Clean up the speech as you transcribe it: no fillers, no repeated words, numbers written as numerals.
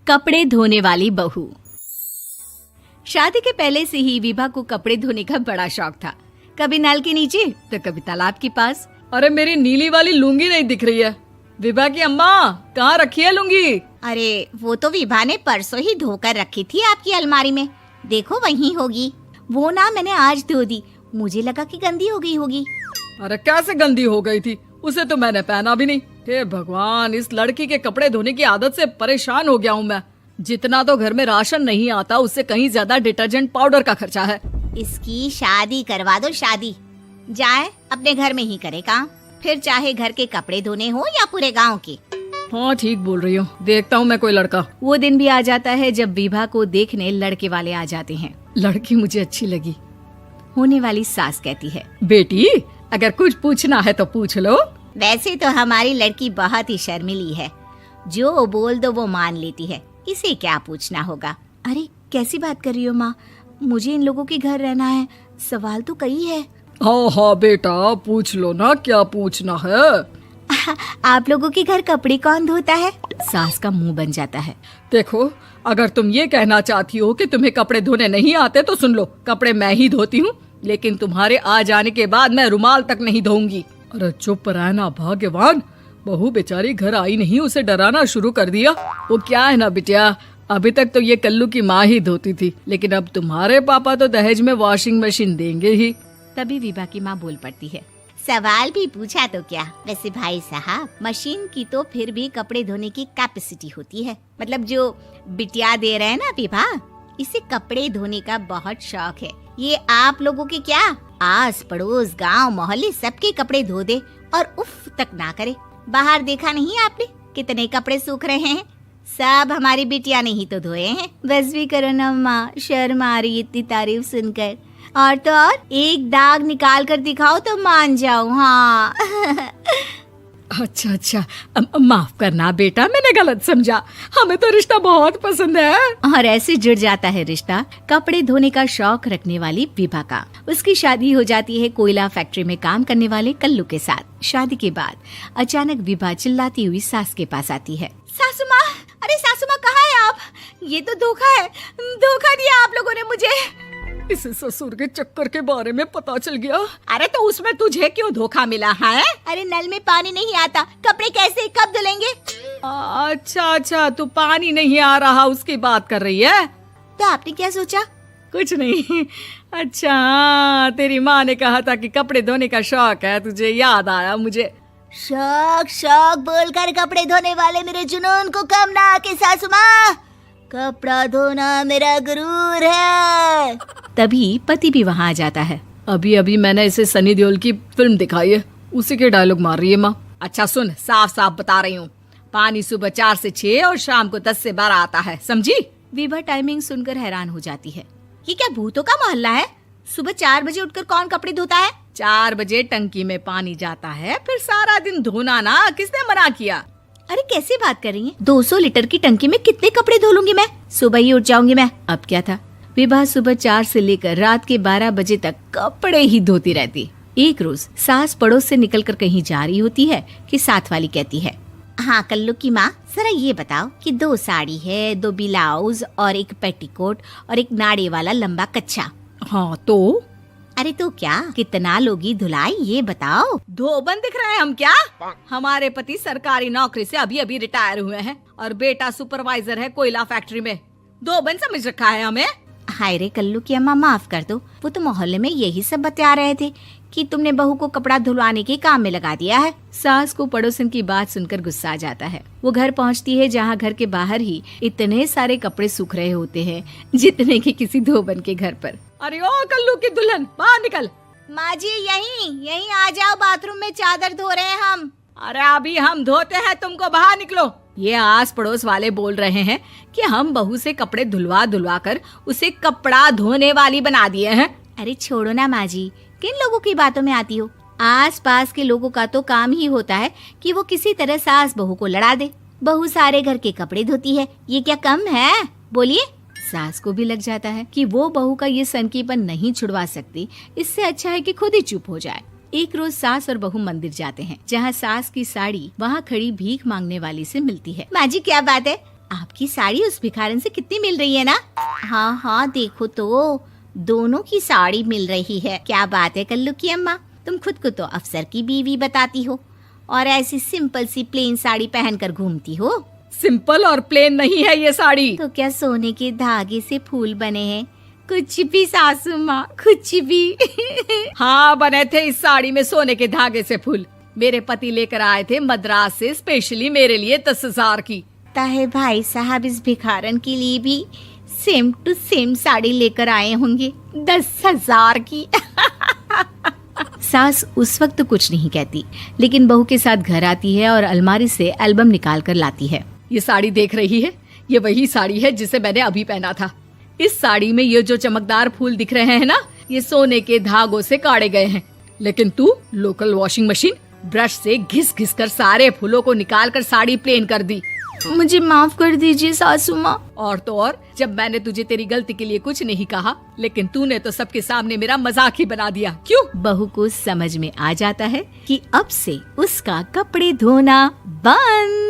कपड़े धोने वाली बहू। शादी के पहले से ही विभा को कपड़े धोने का बड़ा शौक था। कभी नल के नीचे तो कभी तालाब के पास। अरे मेरी नीली वाली लुंगी नहीं दिख रही है। विभा की अम्मा, कहाँ रखी है लुंगी? अरे वो तो विभा ने परसों ही धोकर रखी थी आपकी अलमारी में, देखो वहीं होगी। वो ना मैंने आज धो दी, मुझे लगा कि गंदी हो गई होगी। अरे कैसे गंदी हो गई थी, उसे तो मैंने पहना भी नहीं। हे भगवान, इस लड़की के कपड़े धोने की आदत से परेशान हो गया हूँ मैं। जितना तो घर में राशन नहीं आता, उससे कहीं ज्यादा डिटर्जेंट पाउडर का खर्चा है। इसकी शादी करवा दो, शादी जाए अपने घर में ही करे काम, फिर चाहे घर के कपड़े धोने हो या पूरे गांव के। हाँ ठीक बोल रही हूँ, देखता हूँ मैं कोई लड़का। वो दिन भी आ जाता है जब विभा को देखने लड़के वाले आ जाते हैं। लड़की मुझे अच्छी लगी। होने वाली सास कहती है, बेटी अगर कुछ पूछना है तो पूछ लो। वैसे तो हमारी लड़की बहुत ही शर्मीली है, जो बोल दो वो मान लेती है, इसे क्या पूछना होगा। अरे कैसी बात कर रही हो माँ, मुझे इन लोगों के घर रहना है, सवाल तो कई है। हाँ हाँ बेटा, पूछ लो ना, क्या पूछना है। आप लोगों के घर कपड़े कौन धोता है? सास का मुंह बन जाता है। देखो, अगर तुम ये कहना चाहती हो कि तुम्हें कपड़े धोने नहीं आते तो सुन लो, कपड़े मैं ही धोती हूँ, लेकिन तुम्हारे आ जाने के बाद मैं रुमाल तक नहीं धोऊंगी। अरे चुप रहना भाग्यवान, बहू बेचारी घर आई नहीं, उसे डराना शुरू कर दिया। वो क्या है ना बिटिया, अभी तक तो ये कल्लू की माँ ही धोती थी, लेकिन अब तुम्हारे पापा तो दहेज में वॉशिंग मशीन देंगे ही। तभी विभा की माँ बोल पड़ती है, सवाल भी पूछा तो क्या। वैसे भाई साहब, मशीन की तो फिर भी कपड़े धोने की कैपेसिटी होती है। मतलब जो बिटिया दे रहे हैं ना विभा, इसे कपड़े धोने का बहुत शौक है। ये आप लोगों के क्या, आस पड़ोस गांव मोहल्ले सबके कपड़े धो दे और उफ तक ना करे। बाहर देखा नहीं आपने कितने कपड़े सूख रहे हैं, सब हमारी बिटिया ने ही तो धोए हैं। बस भी करो ना माँ, शर्म आ रही इतनी तारीफ सुनकर। और तो और एक दाग निकाल कर दिखाओ तो मान जाऊँ। हाँ अच्छा, माफ करना बेटा, मैंने गलत समझा। हमें तो रिश्ता बहुत पसंद है। और ऐसे जुड़ जाता है रिश्ता कपड़े धोने का शौक रखने वाली विभा का। उसकी शादी हो जाती है कोयला फैक्ट्री में काम करने वाले कल्लू के साथ। शादी के बाद अचानक विभा चिल्लाती हुई सास के पास आती है। सासू माँ, अरे सासू माँ कहाँ है आप? ये तो धोखा है, धोखा दिया आप लोगों ने मुझे। इसे ससुर के चक्कर के बारे में पता चल गया। अरे तो उसमें तुझे क्यों धोखा मिला है? अरे नल में पानी नहीं आता, कपड़े कैसे कब धुलेंगे? अच्छा, तू पानी नहीं आ रहा उसकी बात कर रही है। तो आपने क्या सोचा? कुछ नहीं। अच्छा, तेरी माँ ने कहा था कि कपड़े धोने का शौक है तुझे, याद आया मुझे। शौक बोलकर कपड़े धोने वाले मेरे जुनून को कम ना आके सासू माँ, कपड़ा धोना मेरा गुरूर है। तभी पति भी वहाँ आ जाता है। अभी मैंने इसे सनी देओल की फिल्म दिखाई है, उसी के डायलॉग मार रही है माँ। अच्छा सुन, साफ साफ बता रही हूँ, पानी सुबह 4 से 6 और शाम को 10 से 12 आता है, समझी? विभा टाइमिंग सुनकर हैरान हो जाती है। ये क्या भूतों का मोहल्ला है? सुबह 4 बजे उठकर कौन कपड़े धोता है? 4 बजे टंकी में पानी जाता है, फिर सारा दिन धोना ना, किसने मना किया? अरे कैसी बात कर रही हैं? 200 लीटर की टंकी में कितने कपड़े धो लूंगी मैं, सुबह ही उठ जाऊंगी मैं। अब क्या था, विभा सुबह 4 से लेकर रात के 12 बजे तक कपड़े ही धोती रहती। एक रोज सास पड़ोस से निकलकर कहीं जा रही होती है कि साथ वाली कहती है, हाँ कल्लू की माँ, जरा ये बताओ कि 2 साड़ी है, 2 ब्लाउज और एक पेटीकोट और एक नाड़े वाला लंबा कच्छा। हाँ तो? अरे तो क्या, कितना लोगी धुलाई ये बताओ। धोबन दिख रहे हैं हम क्या? हमारे पति सरकारी नौकरी से अभी रिटायर हुए हैं और बेटा सुपरवाइजर है कोयला फैक्ट्री में। धोबन समझ रखा है हमें? हाय रे कल्लू की अम्मा, माफ कर दो, वो तो मोहल्ले में यही सब बता रहे थे कि तुमने बहू को कपड़ा धुलवाने के काम में लगा दिया है। सास को पड़ोसन की बात सुनकर गुस्सा आ जाता है। वो घर पहुंचती है जहां घर के बाहर ही इतने सारे कपड़े सूख रहे होते हैं जितने कि किसी धोबन के घर पर। अरे ओ कल्लू की दुल्हन, बाहर निकल। माँ जी यहीं आ जाओ, बाथरूम में चादर धो रहे हैं हम। अरे अभी हम धोते हैं, तुमको बाहर निकलो। ये आस पड़ोस वाले बोल रहे हैं कि हम बहू से कपड़े धुलवा कर उसे कपड़ा धोने वाली बना दिए हैं। अरे छोड़ो ना माँ जी, किन लोगों की बातों में आती हो? आस पास के लोगों का तो काम ही होता है कि वो किसी तरह सास बहू को लड़ा दे। बहू सारे घर के कपड़े धोती है, ये क्या कम है? बोलिए। सास को भी लग जाता है कि वो बहू का ये सनकीपन नहीं छुड़वा सकती, इससे अच्छा है कि खुद ही चुप हो जाए। एक रोज सास और बहू मंदिर जाते हैं, जहाँ सास की साड़ी वहाँ खड़ी भीख मांगने वाली से मिलती है। माँ जी क्या बात है, आपकी साड़ी उस भिखारन से कितनी मिल रही है ना? हाँ हाँ देखो तो दोनों की साड़ी मिल रही है। क्या बात है कल्लू की अम्मा, तुम खुद को तो अफसर की बीवी बताती हो और ऐसी सिंपल सी प्लेन साड़ी पहनकर घूमती हो। सिंपल और प्लेन नहीं है ये साड़ी। तो क्या सोने के धागे से फूल बने हैं? कुछ भी सासू माँ, कुछ भी। हाँ बने थे इस साड़ी में सोने के धागे से फूल। मेरे पति लेकर आए थे मद्रास से स्पेशली मेरे लिए 10,000 की। ताहे भाई साहब इस भिखारन के लिए भी सेम टू सेम साड़ी लेकर आए होंगे 10,000 की। सास उस वक्त तो कुछ नहीं कहती, लेकिन बहू के साथ घर आती है और अलमारी से एल्बम निकाल कर लाती है। ये साड़ी देख रही है, ये वही साड़ी है जिसे मैंने अभी पहना था। इस साड़ी में ये जो चमकदार फूल दिख रहे हैं ना, ये सोने के धागों से काढ़े गए हैं। लेकिन तू लोकल वॉशिंग मशीन ब्रश से घिस घिस कर सारे फूलों को निकाल कर साड़ी प्लेन कर दी। मुझे माफ कर दीजिए सासू माँ। और तो और, जब मैंने तुझे तेरी गलती के लिए कुछ नहीं कहा, लेकिन तूने तो सबके सामने मेरा मजाक ही बना दिया। क्यों? बहू को समझ में आ जाता है कि अब से उसका कपड़े धोना बंद।